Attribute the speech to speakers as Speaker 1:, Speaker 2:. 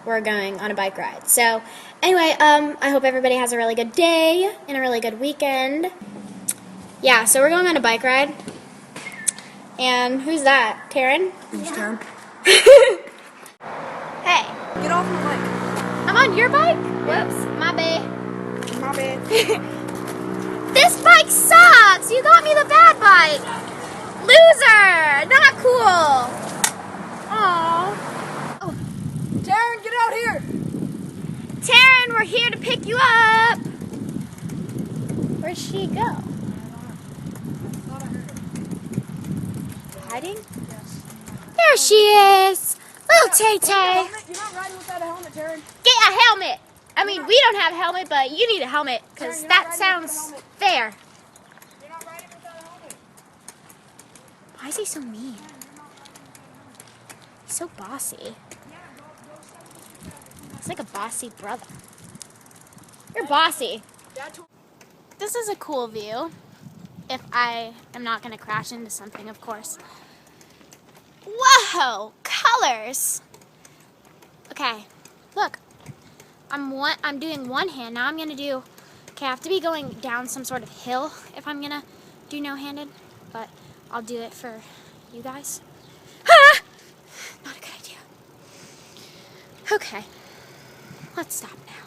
Speaker 1: we're going on a bike ride. So anyway, I hope everybody has a really good day and a really good weekend. Yeah, so we're going on a bike ride. And who's that? Taryn?
Speaker 2: Who's Taryn?
Speaker 1: Hey.
Speaker 2: Get off my bike.
Speaker 1: I'm on your bike? Whoops, my bad.
Speaker 2: My bad.
Speaker 1: This bike sucks! You got me the bad bike! Loser! Not cool! Aww. Oh.
Speaker 2: Taryn, get out here!
Speaker 1: Taryn, we're here to pick you up! Where'd she go? Hiding?
Speaker 2: Yes.
Speaker 1: There she is! Little Tay-Tay!
Speaker 2: You're not riding without a helmet, Taryn.
Speaker 1: Get a helmet! I mean, we don't have a helmet, but you need a helmet, because that sounds fair.
Speaker 2: You're not riding without a helmet.
Speaker 1: Why is he so mean? He's so bossy. He's like a bossy brother. You're bossy. This is a cool view. If I am not going to crash into something, of course. Whoa! Colors! Okay, look. I'm doing one hand. Now I'm going to do... Okay, I have to be going down some sort of hill if I'm going to do no-handed. But I'll do it for you guys. Ah! Not a good idea. Okay. Let's stop now.